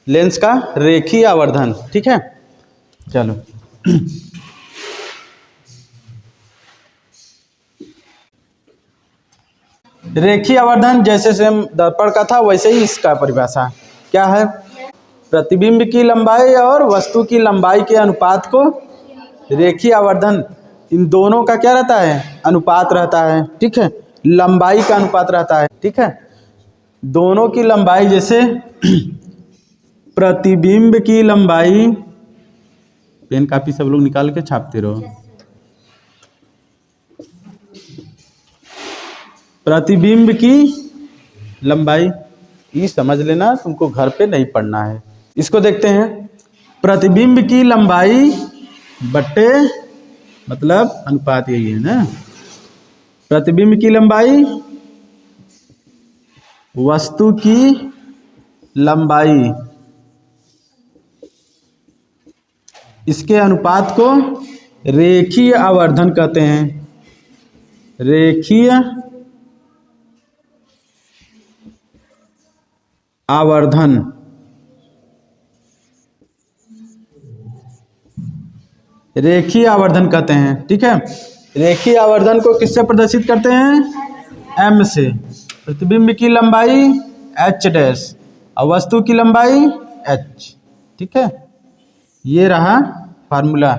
Lens का रेखीय आवर्धन। ठीक है, चलो रेखीय आवर्धन जैसे सेम दर्पण का था वैसे ही इसका परिभाषा क्या है? प्रतिबिंब की लंबाई और वस्तु की लंबाई के अनुपात को रेखीय आवर्धन, इन दोनों का क्या रहता है? अनुपात रहता है। ठीक है, लंबाई का अनुपात रहता है। ठीक है, दोनों की लंबाई, जैसे प्रतिबिंब की लंबाई, पेन कापी सब लोग निकाल के छापते रहो। प्रतिबिंब की लंबाई, ये समझ लेना, तुमको घर पे नहीं पढ़ना है। इसको देखते हैं, प्रतिबिंब की लंबाई बट्टे, मतलब अनुपात यही है ना, प्रतिबिंब की लंबाई वस्तु की लंबाई, इसके अनुपात को रेखीय आवर्धन कहते हैं। रेखीय आवर्धन, रेखीय आवर्धन कहते हैं। ठीक है, रेखीय आवर्धन को किससे प्रदर्शित करते हैं? m से। प्रतिबिंब की लंबाई h डैश और वस्तु की लंबाई h। ठीक है, ये रहा फार्मूला।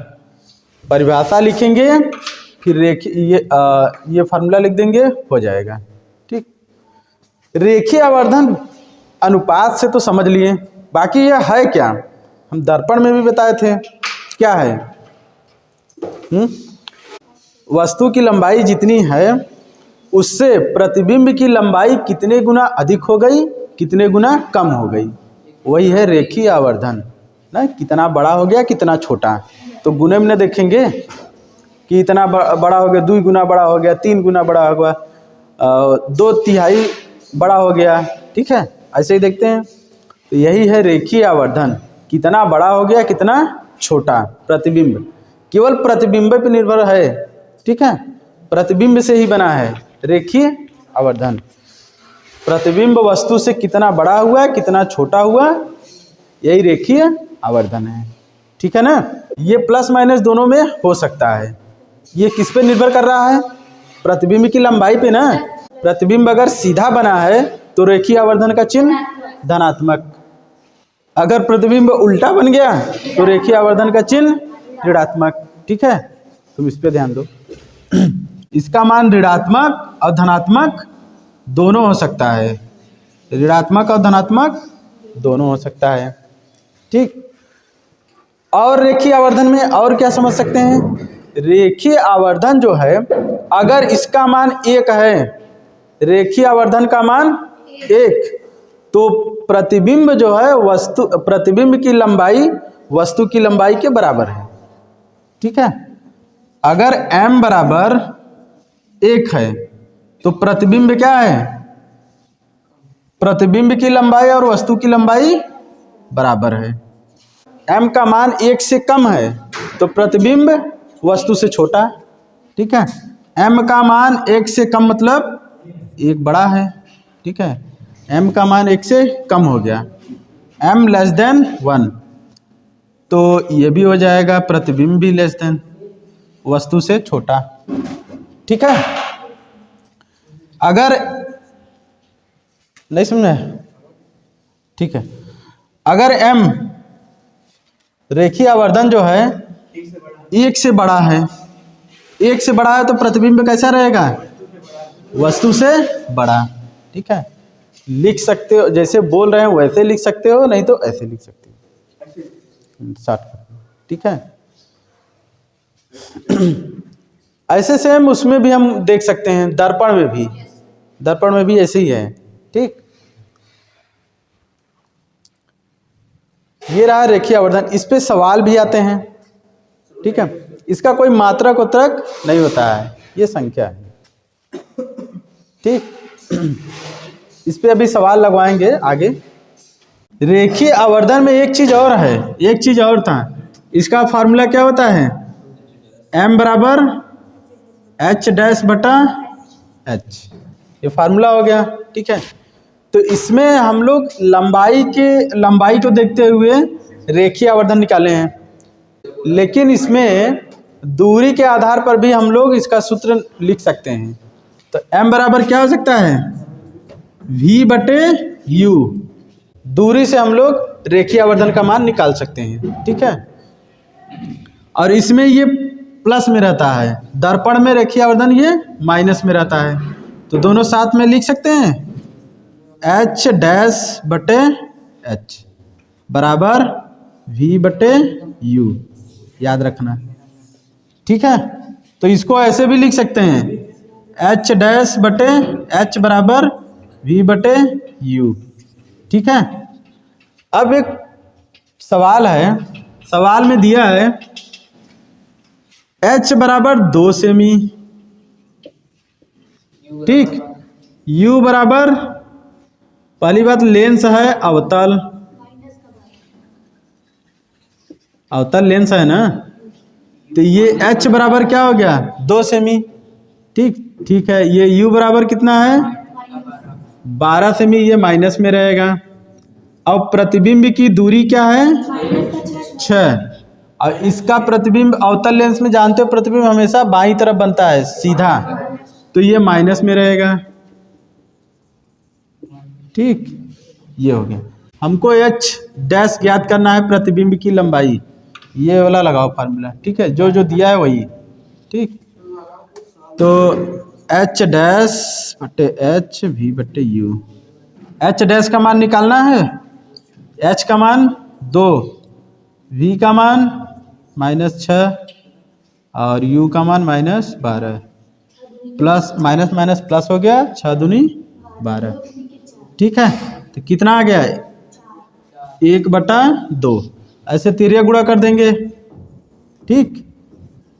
परिभाषा लिखेंगे, फिर ये फार्मूला लिख देंगे, हो जाएगा। ठीक, रेखीय आवर्धन अनुपात से तो समझ लिए, बाकी ये है क्या? हम दर्पण में भी बताए थे, क्या है? वस्तु की लंबाई जितनी है उससे प्रतिबिंब की लंबाई कितने गुना अधिक हो गई, कितने गुना कम हो गई, वही है रेखीय आवर्धन ना। कितना बड़ा हो गया, कितना छोटा, तो गुणे में देखेंगे कि इतना बड़ा हो गया, 2 गुना बड़ा हो गया, 3 गुना बड़ा हो गया, 2/3 बड़ा हो गया। ठीक है, ऐसे ही देखते हैं। तो यही है रेखीय आवर्धन, कितना बड़ा हो गया, कितना छोटा। प्रतिबिंब केवल प्रतिबिंब पर निर्भर है। ठीक है, प्रतिबिंब से ही बना है रेखीय आवर्धन। प्रतिबिंब वस्तु से कितना बड़ा हुआ, कितना छोटा हुआ, यही रेखीय आवर्धन है। ठीक है ना, ये प्लस माइनस दोनों में हो सकता है। ये किस पे निर्भर कर रहा है? प्रतिबिंब की लंबाई पे ना। प्रतिबिंब अगर सीधा बना है तो रेखीय आवर्धन का चिन्ह धनात्मक, अगर प्रतिबिंब उल्टा बन गया तो रेखीय आवर्धन का चिन्ह ऋणात्मक। ठीक है, तुम इस पे ध्यान दो। इसका मान ऋणात्मक और धनात्मक दोनों हो सकता है, ऋणात्मक और धनात्मक दोनों हो सकता है। ठीक, और रेखीय आवर्धन में और क्या समझ सकते हैं? रेखीय आवर्धन जो है, अगर इसका मान 1 है, रेखीय आवर्धन का मान 1, तो प्रतिबिंब जो है प्रतिबिंब की लंबाई वस्तु की लंबाई के बराबर है। ठीक है, अगर m बराबर 1 है तो प्रतिबिंब क्या है? प्रतिबिंब की लंबाई और वस्तु की लंबाई बराबर है। m का मान 1 से कम है तो प्रतिबिंब वस्तु से छोटा। ठीक है, m का मान 1 से कम मतलब 1 बड़ा है। ठीक है, m का मान 1 से कम हो गया, m लेस देन 1, तो ये भी हो जाएगा प्रतिबिंब भी लेस देन वस्तु से छोटा। ठीक है, अगर नहीं समझे? ठीक है, अगर m रेखीय आवर्धन जो है 1 से बड़ा है, 1 से बड़ा है तो प्रतिबिंब कैसा रहेगा? वस्तु से बड़ा। ठीक है, लिख सकते हो, जैसे बोल रहे हैं वैसे लिख सकते हो, नहीं तो ऐसे लिख सकते हो, 60। ठीक है, ऐसे सेम उसमें भी हम देख सकते हैं, दर्पण में भी ऐसे ही है। ठीक, ये रहा रेखीय आवर्धन। इस पे सवाल भी आते हैं। ठीक है, इसका कोई मात्रक उतरक नहीं होता है, ये संख्या है। ठीक, इस पे अभी सवाल लगवाएंगे आगे। रेखीय आवर्धन में एक चीज और है, एक चीज और था, इसका फार्मूला क्या होता है? m बराबर h डैश बटा h, ये फार्मूला हो गया। ठीक है, तो इसमें हम लोग लंबाई को देखते हुए रेखीय आवर्धन निकाले हैं, लेकिन इसमें दूरी के आधार पर भी हम लोग इसका सूत्र लिख सकते हैं। तो m बराबर क्या हो सकता है, v/u। दूरी से हम लोग रेखीय आवर्धन का मान निकाल सकते हैं, ठीक है। और इसमें ये प्लस में रहता है, दर्पण में रेखीय आवर्धन ये माइनस में रहता है, तो दोनों साथ में लिख सकते हैं h'/h बराबर v/u, याद रखना, ठीक है। तो इसको ऐसे भी लिख सकते हैं h' बराबर v/u, ठीक है। अब एक सवाल है, सवाल में दिया है h बराबर 2 सेमी, ठीक, u बराबर, पहली बात लेंस है अवतल लेंस है ना, तो ये h बराबर क्या हो गया 2 सेमी, ठीक है। ये u बराबर कितना है 12 सेमी, ये माइनस में रहेगा। अब प्रतिबिंब की दूरी क्या है 6, और इसका प्रतिबिंब अवतल लेंस में जानते हो प्रतिबिंब हमेशा बाईं तरफ बनता है सीधा, तो ये माइनस में रहेगा, ठीक। ये हो गया। हमको h' ज्ञात करना है प्रतिबिंब की लंबाई, ये वाला लगाओ फार्मूला, ठीक है, जो दिया है वही, ठीक। तो h' v/u, h' का मान निकालना है, h का मान 2, v का मान -6 और u का मान -12, प्लस माइनस प्लस हो गया, 6 दूनी 12, ठीक है। तो कितना आ गया 1/2, ऐसे तिर्यक गुणा कर देंगे, ठीक।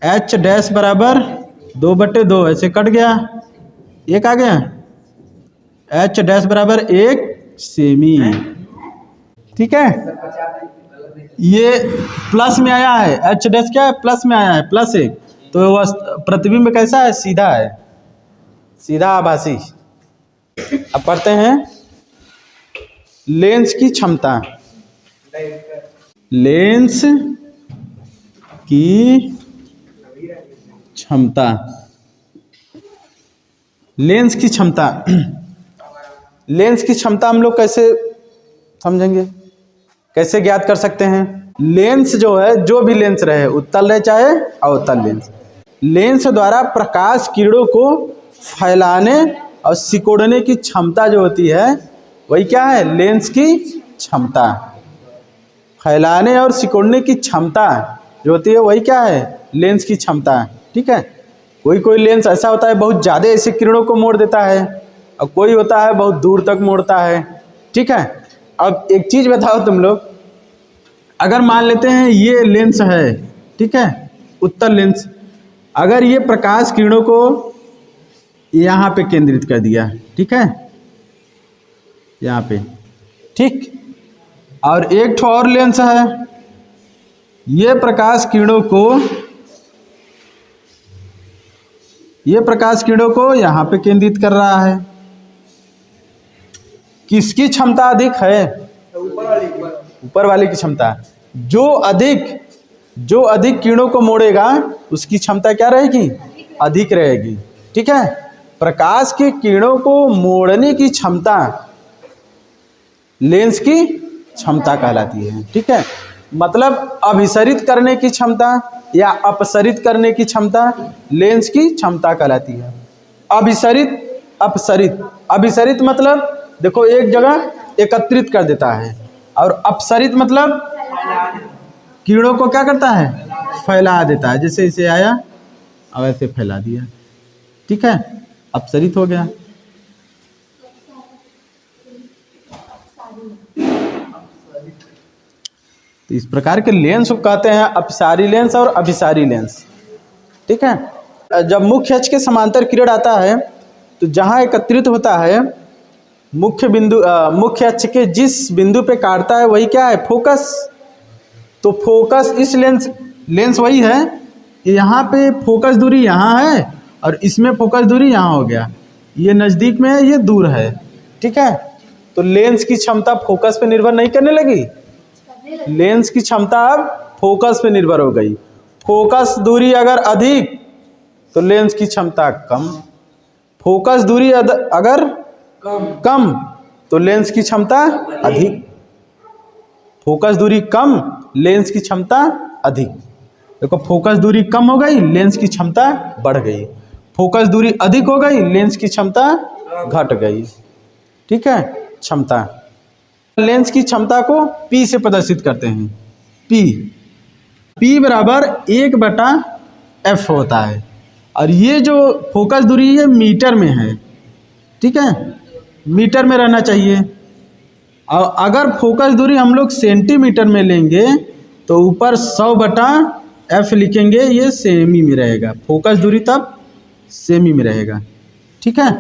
h' बराबर 2/2, ऐसे कट गया, 1 आ गया, h' बराबर 1 सेमी, ठीक है। ये प्लस में आया है, h' क्या है प्लस में आया है, +1, तो वह प्रतिबिंब कैसा है, सीधा है, सीधा आभासी। अब पढ़ते हैं लेंस की क्षमता, लेंस की क्षमता, लेंस की क्षमता, लेंस की क्षमता हम लोग कैसे समझेंगे, कैसे ज्ञात कर सकते हैं। लेंस जो है, जो भी लेंस रहे, उत्तल रहे चाहे अवतल लेंस, लेंस द्वारा प्रकाश किरणों को फैलाने और सिकोड़ने की क्षमता जो होती है वही क्या है, लेंस की क्षमता। फैलाने और सिकोड़ने की क्षमता जो होती है वही क्या है, लेंस की क्षमता, ठीक है। कोई लेंस ऐसा होता है बहुत ज़्यादा ऐसे किरणों को मोड़ देता है, और कोई होता है बहुत दूर तक मोड़ता है, ठीक है। अब एक चीज़ बताओ तुम लोग, अगर मान लेते हैं ये लेंस है, ठीक है, उत्तल लेंस, अगर ये प्रकाश किरणों को यहाँ पे केंद्रित कर दिया, ठीक है, यहाँ पे, ठीक, और एक ठो और लेंस है, ये प्रकाश किरणों को यहाँ पे केंद्रित कर रहा है। किसकी क्षमता अधिक है, ऊपर वाले की क्षमता। जो अधिक किरणों को मोड़ेगा उसकी क्षमता क्या रहेगी, अधिक रहेगी, ठीक है। प्रकाश के किरणों को मोड़ने की क्षमता लेंस की क्षमता कहलाती है, ठीक है। मतलब अभिसरित करने की क्षमता या अपसरित करने की क्षमता लेंस की क्षमता कहलाती है। अभिसरित मतलब देखो एक जगह एकत्रित कर देता है, और अपसरित मतलब किरणों को क्या करता है, फैला देता है, जैसे इसे आया और ऐसे फैला दिया, ठीक है, अपसरित हो गया। तो इस प्रकार के लेंस को कहते हैं अपसारी लेंस और अभिसारी लेंस, ठीक है। जब मुख्य अक्ष के समांतर किरण आता है तो जहाँ एकत्रित होता है मुख्य अक्ष के जिस बिंदु पे काटता है वही क्या है, फोकस। तो फोकस इस लेंस वही है कि यहाँ पे फोकस दूरी यहाँ है और इसमें फोकस दूरी यहाँ हो गया, ये नज़दीक में है, ये दूर है, ठीक है। तो लेंस की क्षमता फोकस पे निर्भर नहीं करने लगी। लेंस की क्षमता अब फोकस पे निर्भर हो गई। फोकस दूरी अगर अधिक तो लेंस की क्षमता कम, फोकस दूरी अगर कम तो लेंस की क्षमता अधिक, फोकस दूरी कम लेंस की क्षमता अधिक। देखो फोकस दूरी कम हो गई, लेंस की क्षमता बढ़ गई, फोकस दूरी अधिक हो गई, लेंस की क्षमता घट गई। ठीक है, क्षमता लेंस की क्षमता को P से प्रदर्शित करते हैं। P बराबर 1/f होता है और ये जो फोकस दूरी है मीटर में है। ठीक है, मीटर में रहना चाहिए। और अगर फोकस दूरी हम लोग सेंटीमीटर में लेंगे तो ऊपर 100/f लिखेंगे, ये सेमी में रहेगा। फोकस दूरी तब सेमी में रहेगा। ठीक है,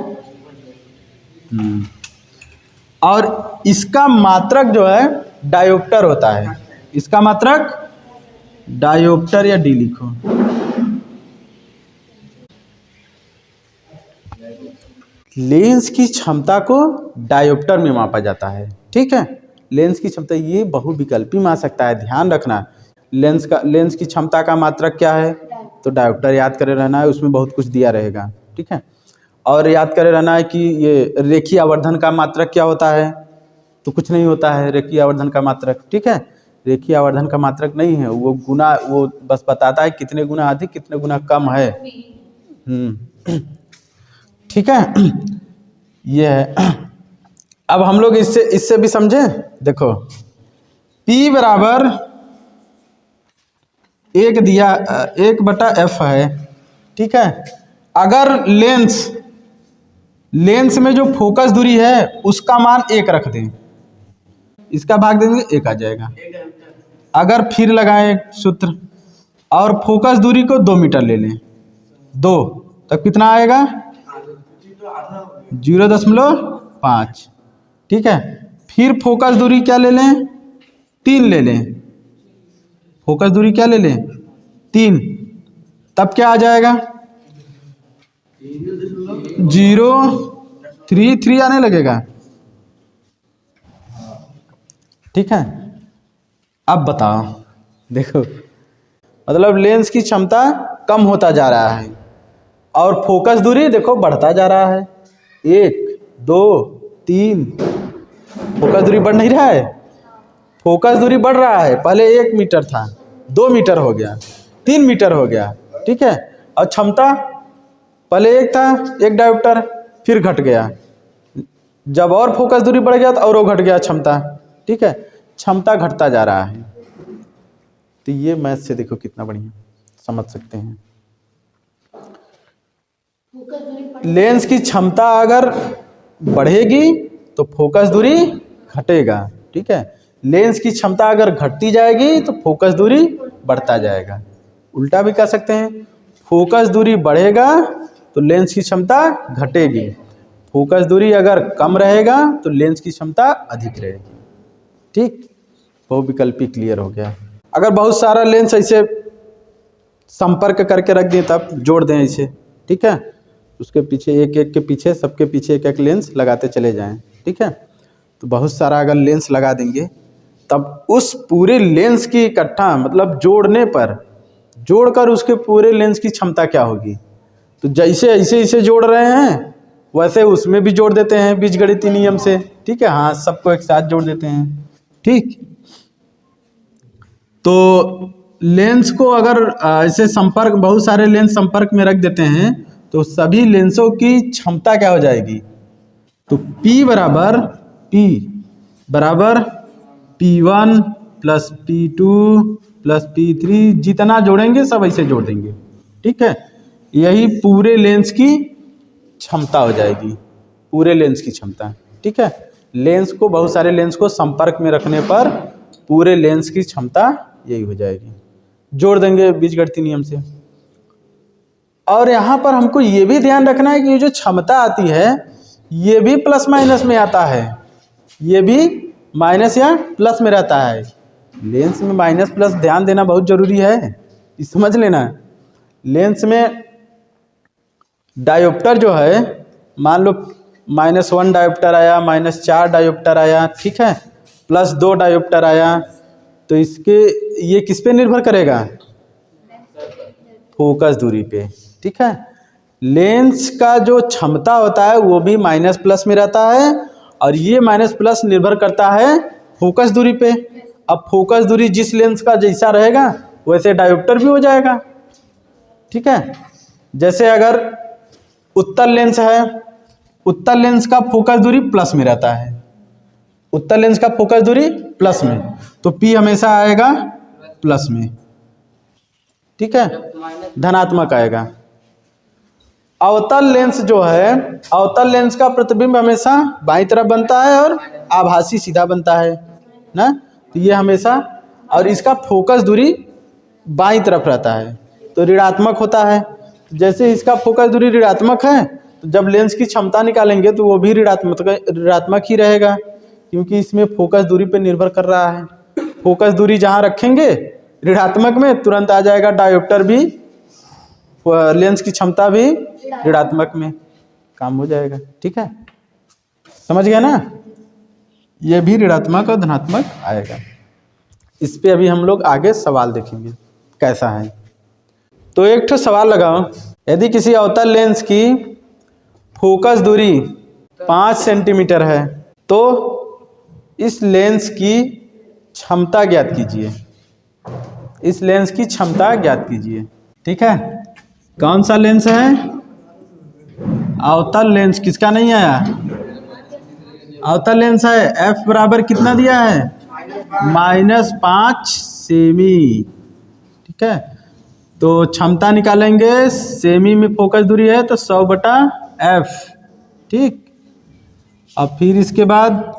और इसका मात्रक जो है डायोप्टर होता है। इसका मात्रक डायोप्टर या डी लिखो। लेंस की क्षमता को डायोप्टर में मापा जाता है। ठीक है, लेंस की क्षमता ये बहुविकल्पी मान सकता है, ध्यान रखना। लेंस की क्षमता का मात्रक क्या है, तो डायोप्टर याद करे रहना है, उसमें बहुत कुछ दिया रहेगा। ठीक है, और याद करे रहना है कि ये रेखीय आवर्धन का मात्रक क्या होता है, तो कुछ नहीं होता है रेखीय आवर्धन का मात्रक। ठीक है, रेखीय आवर्धन का मात्रक नहीं है, वो गुना, वो बस बताता है कितने गुना अधिक कितने गुना कम है। ठीक है, ये है। अब हम लोग इससे भी समझे। देखो P बराबर 1/f है। ठीक है, अगर लेंस में जो फोकस दूरी है उसका मान 1 रख दें, इसका भाग देंगे 1 आ जाएगा। अगर फिर लगाएं सूत्र और फोकस दूरी को 2 मीटर ले लें, 2 तब कितना आएगा 0.5। ठीक है, फिर फोकस दूरी क्या ले लें, 3 ले लें, फोकस दूरी क्या ले लें 3, तब क्या आ जाएगा 0.33 आने लगेगा। ठीक है, अब बताओ, देखो मतलब लेंस की क्षमता कम होता जा रहा है और फोकस दूरी देखो बढ़ता जा रहा है। 1 2 3, फोकस दूरी बढ़ नहीं रहा है, फोकस दूरी बढ़ रहा है। पहले 1 मीटर था, 2 मीटर हो गया, 3 मीटर हो गया। ठीक है, और क्षमता पहले 1 था, 1 डायोप्टर, फिर घट गया। जब और फोकस दूरी बढ़ गया तो और वो घट गया क्षमता। ठीक है, क्षमता घटता जा रहा है। तो ये मैथ से देखो कितना बढ़िया समझ सकते हैं। लेंस की क्षमता अगर बढ़ेगी तो फोकस दूरी घटेगा। ठीक है, लेंस की क्षमता अगर घटती जाएगी तो फोकस दूरी बढ़ता जाएगा। उल्टा भी कह सकते हैं, फोकस दूरी बढ़ेगा तो लेंस की क्षमता घटेगी, फोकस दूरी अगर कम रहेगा तो लेंस की क्षमता अधिक रहेगी। ठीक, बहुविकल्पी क्लियर हो गया। अगर बहुत सारा लेंस ऐसे संपर्क करके रख दें तब जोड़ दें ऐसे। ठीक है, उसके पीछे एक के पीछे, सबके पीछे एक लेंस लगाते चले जाएं। ठीक है, तो बहुत सारा अगर लेंस लगा देंगे तब उस पूरे लेंस की इकट्ठा मतलब जोड़कर उसके पूरे लेंस की क्षमता क्या होगी। तो जैसे ऐसे जोड़ रहे हैं वैसे उसमें भी जोड़ देते हैं बीजगणितीय नियम से। ठीक है, हाँ सबको एक साथ जोड़ देते हैं। ठीक, तो लेंस को अगर ऐसे संपर्क, बहुत सारे लेंस संपर्क में रख देते हैं तो सभी लेंसों की क्षमता क्या हो जाएगी, तो P बराबर P1 plus P2 plus P3, जितना जोड़ेंगे सब ऐसे जोड़ देंगे। ठीक है, यही पूरे लेंस की क्षमता हो जाएगी, पूरे लेंस की क्षमता। ठीक है, लेंस को, बहुत सारे लेंस को संपर्क में रखने पर पूरे लेंस की क्षमता यही हो जाएगी, जोड़ देंगे बीजगणितीय नियम से। और यहाँ पर हमको ये भी ध्यान रखना है कि ये जो क्षमता आती है ये भी प्लस माइनस में आता है, ये भी माइनस या प्लस में रहता है। लेंस में माइनस प्लस ध्यान देना बहुत जरूरी है, समझ लेना। लेंस में डायोप्टर जो है, मान लो -1 डायोप्टर आया, -4 डायोप्टर आया, ठीक है, +2 डायोप्टर आया, तो इसके ये किस पे निर्भर करेगा? फोकस दूरी पे, ठीक है। लेंस का जो क्षमता होता है वो भी माइनस प्लस में रहता है, और ये माइनस प्लस निर्भर करता है फोकस दूरी पे। अब फोकस दूरी जिस लेंस का जैसा रहेगा वैसे डायोप्टर भी हो जाएगा, ठीक है। जैसे अगर उत्तल लेंस है, उत्तल लेंस का फोकस दूरी प्लस में रहता है, उत्तल लेंस का फोकस दूरी प्लस में, तो P हमेशा आएगा प्लस में, ठीक है, धनात्मक आएगा। अवतल लेंस जो है, अवतल लेंस का प्रतिबिंब हमेशा बाईं तरफ बनता है और आभासी सीधा बनता है ना, तो ये हमेशा, और इसका फोकस दूरी बाईं तरफ रहता है तो ऋणात्मक होता है। जैसे इसका फोकस दूरी ऋणात्मक है तो जब लेंस की क्षमता निकालेंगे तो वो भी ऋणात्मक ही रहेगा, क्योंकि इसमें फोकस दूरी पे निर्भर कर रहा है। फोकस दूरी जहाँ रखेंगे ऋणात्मक में, तुरंत आ जाएगा डायोप्टर भी, लेंस की क्षमता भी ऋणात्मक में, काम हो जाएगा, ठीक है, समझ गया ना। ये भी ऋणात्मक और धनात्मक आएगा। इस पे अभी हम लोग आगे सवाल देखेंगे कैसा है। तो एक ठो सवाल लगाओ, यदि किसी अवतल लेंस की फोकस दूरी 5 सेंटीमीटर है तो इस लेंस की क्षमता ज्ञात कीजिए, इस लेंस की क्षमता ज्ञात कीजिए, ठीक है। कौन सा लेंस है? अवतल लेंस। किसका नहीं आया? अवतल लेंस है। F बराबर कितना दिया है? -5 सेमी, ठीक है। तो क्षमता निकालेंगे, सेमी में फोकस दूरी है तो 100/F, ठीक। अब फिर इसके बाद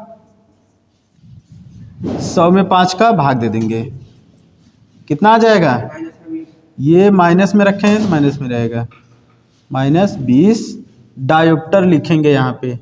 100 में 5 का भाग दे देंगे, कितना आ जाएगा? ये माइनस में रखें तो माइनस में रहेगा, -20 डायोप्टर लिखेंगे यहाँ पे,